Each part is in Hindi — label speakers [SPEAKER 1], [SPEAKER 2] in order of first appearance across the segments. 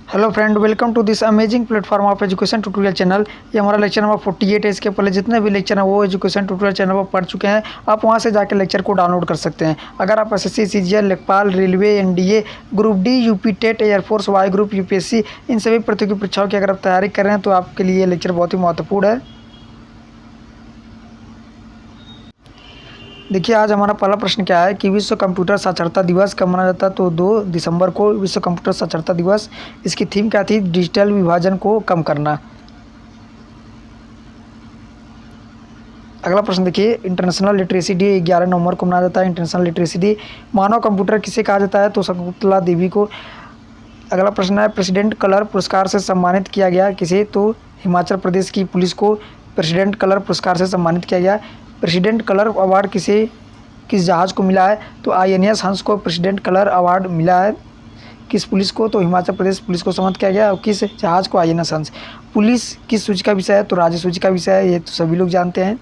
[SPEAKER 1] Hello friend, welcome to this amazing platform of education tutorial channel. ये हमारा लेक्चर नंबर 48 है। इसके पहले जितने भी लेक्चर हैं वो एजुकेशन ट्यूटोरियल चैनल पर पढ़ चुके हैं। आप वहां से जाकर लेक्चर को डाउनलोड कर सकते हैं। अगर आप एसएससी, सीजीएल, लेखपाल, railway, NDA, group D, UP TET, air force, Y group, UPSC, इन सभी प्रतियोगी परीक्षाओं की अगर आप तैयारी कर रहे हैं तो आपके लिए ये लेक्चर बहुत ही महत्वपूर्ण है। देखिए, आज हमारा पहला प्रश्न क्या है कि विश्व कंप्यूटर साक्षरता दिवस कब मनाया जाता है। तो 2 दिसंबर को विश्व कंप्यूटर साक्षरता दिवस। इसकी थीम क्या थी? डिजिटल विभाजन को कम करना। अगला प्रश्न देखिए, इंटरनेशनल लिटरेसी डे 11 नवंबर को मनाया जाता है। International literacy day. मानव कंप्यूटर किसे कहा जाता है? तो शकुंतला देवी को। अगला प्रश्न है, प्रेसिडेंट कलर पुरस्कार से सम्मानित किया गया किसे? तो हिमाचल प्रदेश की पुलिस को प्रेसिडेंट कलर पुरस्कार से सम्मानित किया गया। प्रेसिडेंट कलर अवार्ड किस जहाज़ को मिला है? तो आईएनएस हंस को प्रेसिडेंट कलर अवार्ड मिला है। किस पुलिस को? तो हिमाचल प्रदेश पुलिस को सम्मानित किया गया। और किस जहाज़ को? आईएनएस हंस। पुलिस किस सूची का विषय है? तो राज्य सूची का विषय है। ये तो सभी लोग जानते हैं।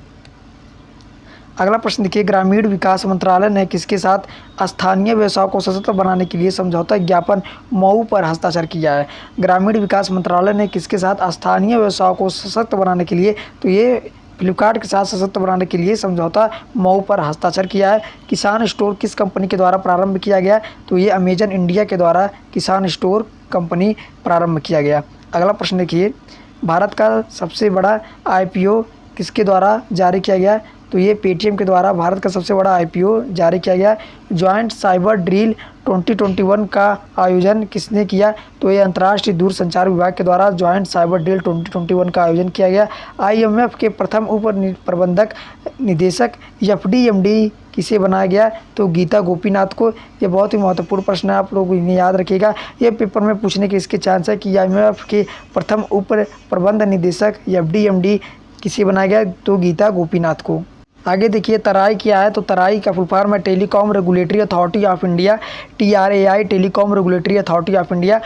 [SPEAKER 1] अगला प्रश्न देखिए, ग्रामीण विकास मंत्रालय ने किसके साथ स्थानीय व्यवसायों को सशक्त बनाने के लिए समझौता ज्ञापन मऊ पर हस्ताक्षर किया है? ग्रामीण विकास मंत्रालय ने किसके साथ स्थानीय व्यवसायों को सशक्त बनाने के लिए? तो ये फ्लिपकार्ट के साथ सशक्त बनाने के लिए समझौता मऊ पर हस्ताक्षर किया है। किसान स्टोर किस कंपनी के द्वारा प्रारंभ किया गया? तो ये अमेजन इंडिया के द्वारा किसान स्टोर कंपनी प्रारंभ किया गया। अगला प्रश्न देखिए, भारत का सबसे बड़ा आईपीओ किसके द्वारा जारी किया गया? तो ये पेटीएम के द्वारा भारत का सबसे बड़ा आईपीओ जारी किया गया। जॉइंट साइबर ड्रिल 2021 का आयोजन किसने किया? तो ये अंतर्राष्ट्रीय दूरसंचार विभाग के द्वारा जॉइंट साइबर ड्रिल 2021 का आयोजन किया गया। आईएमएफ के प्रथम उप प्रबंधक निदेशक एफडीएमडी किसे बनाया गया? तो गीता गोपीनाथ को। ये बहुत ही महत्वपूर्ण प्रश्न है, आप लोग इन्हें याद रखिएगा। ये पेपर में पूछने के इसके चांस है कि आईएमएफ के प्रथम उप प्रबंध निदेशक एफडीएमडी किसे बनाया गया? तो गीता गोपीनाथ को। आगे देखिए, तराई क्या है? तो तराई का फुल फॉर्म है telecom regulatory authority of India, TRAI, telecom regulatory authority of India.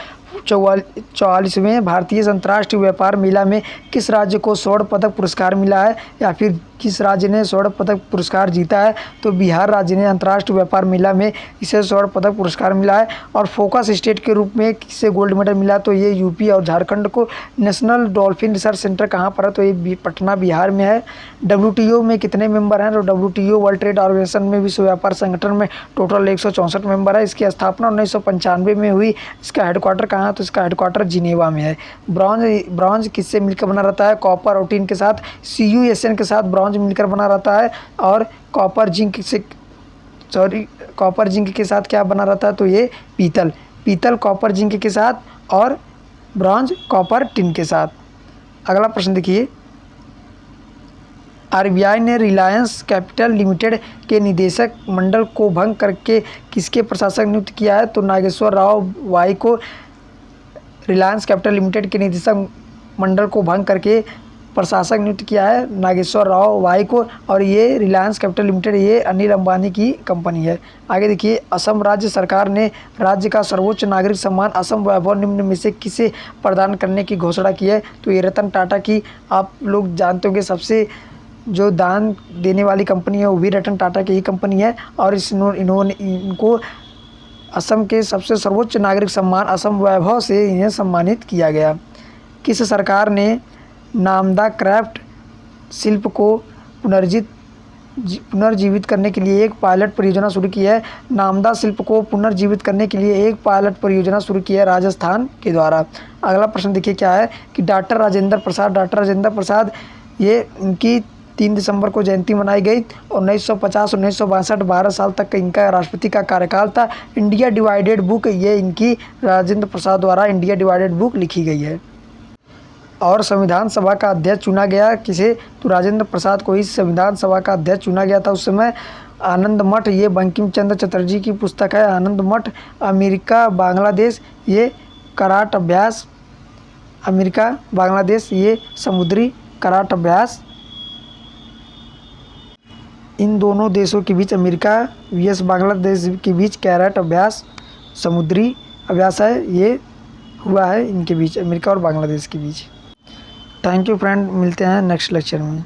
[SPEAKER 1] 44वें भारतीय अंतर्राष्ट्रीय व्यापार मेला में किस राज्य को स्वर्ण पदक पुरस्कार मिला है, या फिर किस राज्य ने स्वर्ण पदक पुरस्कार जीता है? तो बिहार राज्य ने अंतर्राष्ट्रीय व्यापार मेला में इसे स्वर्ण पदक पुरस्कार मिला है। और फोकस स्टेट के रूप में किसे गोल्ड मेडल मिला? तो ये यूपी और झारखंड को। नेशनल डॉल्फिन रिसर्च सेंटर कहाँ पर है? तो ये पटना बिहार में है। WTO में कितने मेंबर हैं? तो WTO वर्ल्ड ट्रेड ऑर्गेनाइजेशन में, विश्व व्यापार संगठन में टोटल 164 मेंबर है। इसकी स्थापना 1995 में हुई। इसका हेडक्वार्टर कहाँ है? तो इसका हेडक्वार्टर जिनेवा में है। ब्रॉन्ज किससे मिलकर बना रहता है? कॉपर और टिन के साथ। CuSN के साथ ब्रॉन्ज मिलकर बना रहता है। और कॉपर जिंक के साथ क्या बना रहता है? तो ये पीतल कॉपर जिंक के साथ, और ब्रॉन्ज कॉपर टिन के साथ। अगला प्रश्न देखिए, आरबीआई ने रिलायंस कैपिटल लिमिटेड के निदेशक मंडल को भंग करके किसके प्रशासक नियुक्त किया है? तो नागेश्वर राव वाई को। रिलायंस कैपिटल लिमिटेड के निदेशक मंडल को भंग करके प्रशासक नियुक्त किया है नागेश्वर राव वाई को। और ये रिलायंस कैपिटल लिमिटेड ये अनिल अंबानी की कंपनी है। आगे देखिए, असम राज्य सरकार ने राज्य का सर्वोच्च नागरिक सम्मान असम वैभव निम्न में से किसे प्रदान करने की घोषणा की है? तो ये रतन टाटा की। आप लोग जानते होंगे सबसे जो दान देने वाली कंपनी है वो भी रतन टाटा की ही कंपनी है। और इनको असम के सबसे सर्वोच्च नागरिक सम्मान असम वैभव से इन्हें सम्मानित किया गया। किस सरकार ने नामदा क्राफ्ट शिल्प को पुनर्जीवित करने के लिए एक पायलट परियोजना शुरू की है? नामदा शिल्प को पुनर्जीवित करने के लिए एक पायलट परियोजना शुरू की है राजस्थान के द्वारा। अगला प्रश्न देखिए क्या है कि डॉक्टर राजेंद्र प्रसाद ये इनकी 3 दिसंबर को जयंती मनाई गई। 1950-1962 12 साल तक इनका राष्ट्रपति का कार्यकाल था। इंडिया डिवाइडेड बुक ये इनकी राजेंद्र प्रसाद द्वारा इंडिया डिवाइडेड बुक लिखी गई है। और संविधान सभा का अध्यक्ष चुना गया किसे? तो राजेंद्र प्रसाद को ही संविधान सभा का अध्यक्ष चुना गया था उस समय। आनंद मठ ये बंकिम चंद्र चटर्जी की पुस्तक है। आनंद मठ। अमेरिका बांग्लादेश ये कराट अभ्यास। अमेरिका बांग्लादेश ये समुद्री कराट अभ्यास। इन दोनों देशों के बीच अमेरिका vs बांग्लादेश के बीच कैरेट अभ्यास समुद्री अभ्यास है, ये हुआ है इनके बीच, अमेरिका और बांग्लादेश के बीच। थैंक यू फ्रेंड, मिलते हैं नेक्स्ट लेक्चर में।